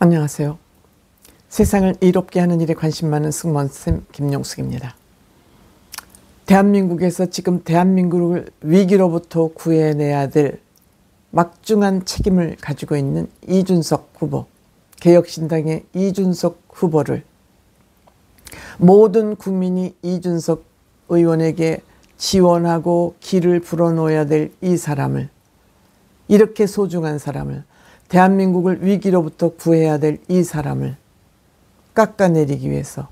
안녕하세요. 세상을 이롭게 하는 일에 관심 많은 승무원쌤 김용숙입니다. 대한민국에서 지금 대한민국을 위기로부터 구해내야 될 막중한 책임을 가지고 있는 이준석 후보, 개혁신당의 이준석 후보를 모든 국민이 이준석 의원에게 지원하고 길을 불어넣어야 될 이 사람을, 이렇게 소중한 사람을, 대한민국을 위기로부터 구해야 될 이 사람을 깎아내리기 위해서,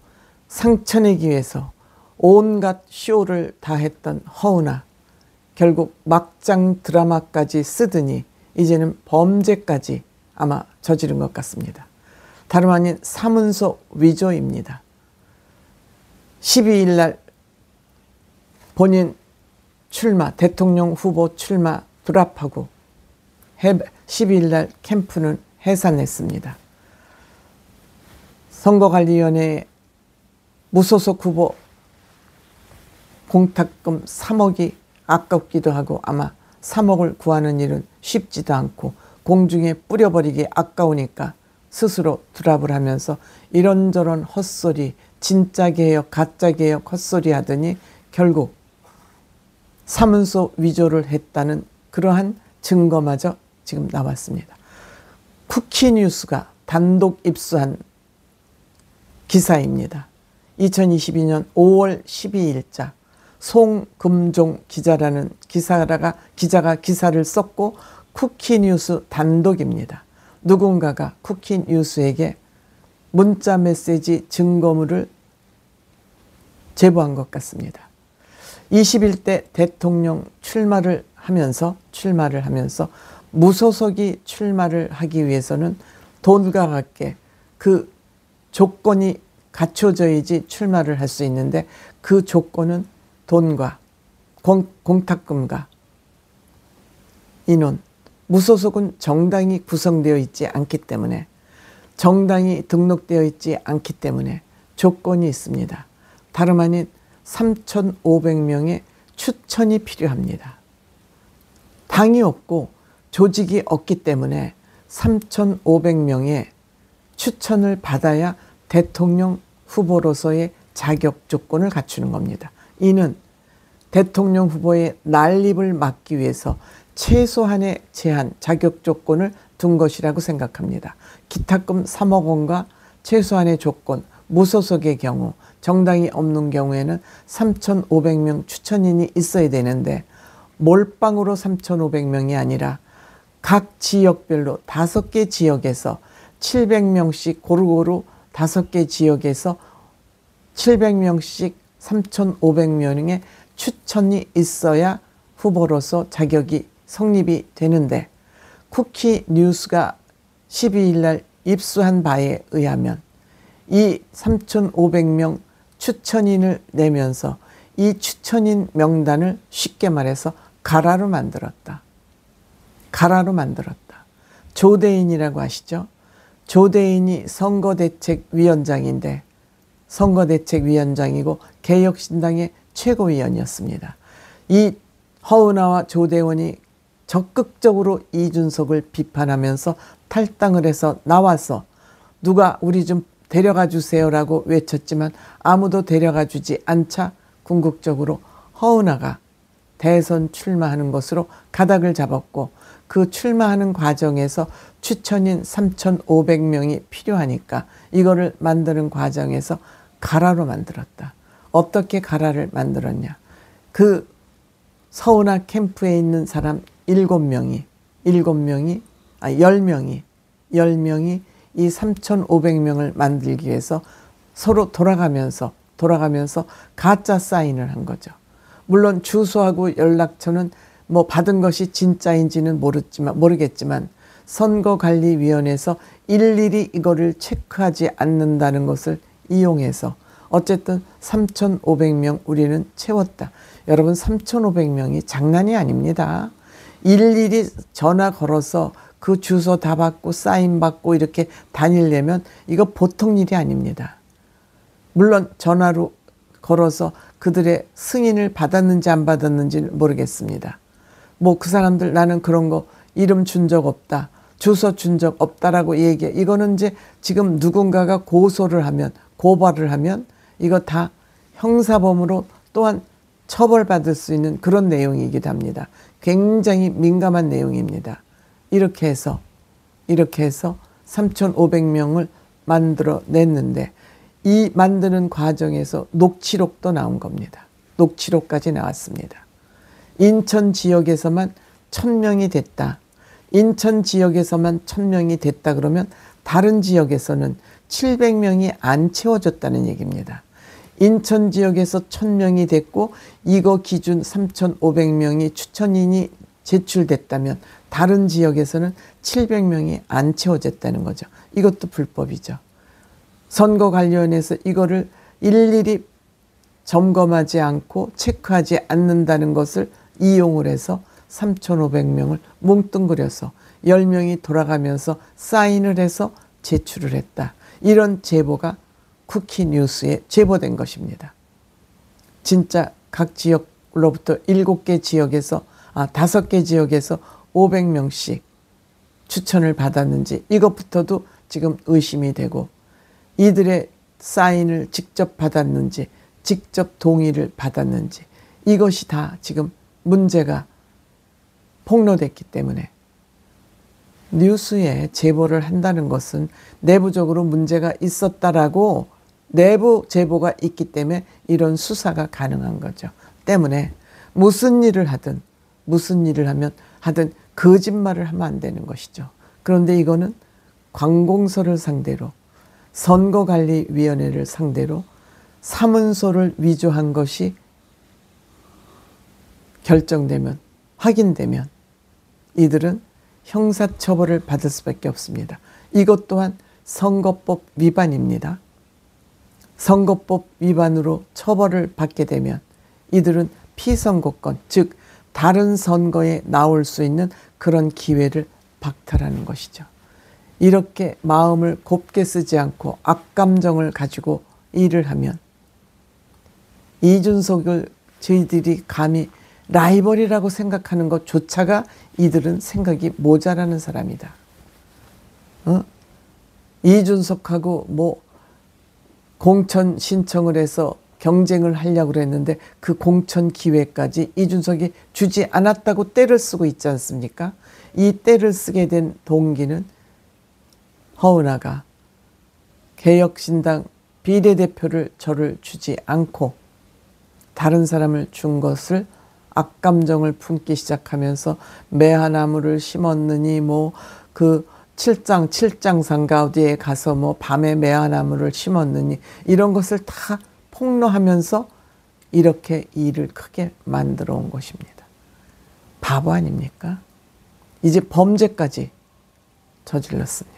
상처내기 위해서 온갖 쇼를 다 했던 허우나 결국 막장 드라마까지 쓰더니 이제는 범죄까지 아마 저지른 것 같습니다. 다름 아닌 사문서 위조입니다. 12일 날 본인 출마, 대통령 후보 출마 드랍하고 12일 날 캠프는 해산했습니다. 선거관리위원회 무소속 후보 공탁금 3억이 아깝기도 하고 아마 3억을 구하는 일은 쉽지도 않고 공중에 뿌려버리기 아까우니까 스스로 드랍을 하면서 이런저런 헛소리, 진짜 개혁, 가짜 개혁 헛소리 하더니 결국 사문서 위조를 했다는 그러한 증거마저 지금 나왔습니다. 쿠키뉴스가 단독 입수한 기사입니다. 2022년 5월 12일자 송금종 기자라는 기자가 기사를 썼고 쿠키뉴스 단독입니다. 누군가가 쿠키뉴스에게 문자 메시지 증거물을 제보한 것 같습니다. 21대 대통령 출마를 하면서 무소속이 출마를 하기 위해서는 돈과 같게 그 조건이 갖춰져야지 출마를 할 수 있는데 그 조건은 돈과 공탁금과 인원, 무소속은 정당이 구성되어 있지 않기 때문에, 정당이 등록되어 있지 않기 때문에 조건이 있습니다. 다름 아닌 3,500명의 추천이 필요합니다. 당이 없고 조직이 없기 때문에 3,500명의 추천을 받아야 대통령 후보로서의 자격 조건을 갖추는 겁니다. 이는 대통령 후보의 난립을 막기 위해서 최소한의 제한, 자격 조건을 둔 것이라고 생각합니다. 기탁금 3억 원과 최소한의 조건, 무소속의 경우, 정당이 없는 경우에는 3,500명 추천인이 있어야 되는데 몰빵으로 3,500명이 아니라 각 지역별로 5개 지역에서 700명씩 고루고루 5개 지역에서 700명씩 3,500명의 추천이 있어야 후보로서 자격이 성립이 되는데, 쿠키뉴스가 12일 날 입수한 바에 의하면 이 3,500명 추천인을 내면서 이 추천인 명단을 쉽게 말해서 가라로 만들었다. 가라로 만들었다. 조대인이라고 아시죠? 조대인이 선거대책위원장인데, 선거대책위원장이고 개혁신당의 최고위원이었습니다. 이 허은하와 조대원이 적극적으로 이준석을 비판하면서 탈당을 해서 나와서 누가 우리 좀 데려가 주세요라고 외쳤지만 아무도 데려가 주지 않자 궁극적으로 허은하가 대선 출마하는 것으로 가닥을 잡았고, 그 출마하는 과정에서 추천인 3,500명이 필요하니까 이거를 만드는 과정에서 가라로 만들었다. 어떻게 가라를 만들었냐. 그 서운하 캠프에 있는 사람 10명이 이 3,500명을 만들기 위해서 서로 돌아가면서 가짜 사인을 한 거죠. 물론 주소하고 연락처는 뭐 받은 것이 진짜인지는 모르겠지만 선거관리위원회에서 일일이 이거를 체크하지 않는다는 것을 이용해서 어쨌든 3,500명 우리는 채웠다. 여러분, 3,500명이 장난이 아닙니다. 일일이 전화 걸어서 그 주소 다 받고 사인 받고 이렇게 다니려면 이거 보통 일이 아닙니다. 물론 전화로 걸어서 그들의 승인을 받았는지 안 받았는지는 모르겠습니다. 뭐 그 사람들 나는 그런 거 이름 준 적 없다. 주소 준 적 없다라고 얘기해. 이거는 이제 지금 누군가가 고소를 하면, 고발을 하면 이거 다 형사범으로 또한 처벌받을 수 있는 그런 내용이기도 합니다. 굉장히 민감한 내용입니다. 이렇게 해서 3,500명을 만들어냈는데 이 만드는 과정에서 녹취록도 나온 겁니다. 녹취록까지 나왔습니다. 인천 지역에서만 1,000명이 됐다. 인천 지역에서만 1,000명이 됐다 그러면 다른 지역에서는 700명이 안 채워졌다는 얘기입니다. 인천 지역에서 1,000명이 됐고 이거 기준 3,500명이 추천인이 제출됐다면 다른 지역에서는 700명이 안 채워졌다는 거죠. 이것도 불법이죠. 선거관리위원회에서 이거를 일일이 점검하지 않고 체크하지 않는다는 것을 이용을 해서 3,500명을 뭉뚱그려서 10명이 돌아가면서 사인을 해서 제출을 했다. 이런 제보가 쿠키뉴스에 제보된 것입니다. 진짜 각 지역으로부터 7개 지역에서 5개 지역에서 500명씩 추천을 받았는지 이것부터도 지금 의심이 되고 이들의 사인을 직접 받았는지 직접 동의를 받았는지 이것이 다 지금 문제가 폭로됐기 때문에 뉴스에 제보를 한다는 것은 내부적으로 문제가 있었다라고 내부 제보가 있기 때문에 이런 수사가 가능한 거죠. 때문에 무슨 일을 하든 거짓말을 하면 안 되는 것이죠. 그런데 이거는 관공서를 상대로 선거관리위원회를 상대로 사문서를 위조한 것이 결정되면 확인되면 이들은 형사처벌을 받을 수밖에 없습니다. 이것 또한 선거법 위반입니다. 선거법 위반으로 처벌을 받게 되면 이들은 피선거권, 즉 다른 선거에 나올 수 있는 그런 기회를 박탈하는 것이죠. 이렇게 마음을 곱게 쓰지 않고 악감정을 가지고 일을 하면 이준석을 저희들이 감히 라이벌이라고 생각하는 것조차가 이들은 생각이 모자라는 사람이다. 이준석하고 뭐 공천 신청을 해서 경쟁을 하려고 그랬는데 그 공천 기회까지 이준석이 주지 않았다고 떼를 쓰고 있지 않습니까? 이 떼를 쓰게 된 동기는 허은하가 개혁신당 비례대표를 저를 주지 않고 다른 사람을 준 것을 악감정을 품기 시작하면서 매화나무를 심었느니 뭐 그 칠장산가 어디에 가서 뭐 밤에 매화나무를 심었느니 이런 것을 다 폭로하면서 이렇게 일을 크게 만들어 온 것입니다. 바보 아닙니까? 이제 범죄까지 저질렀습니다.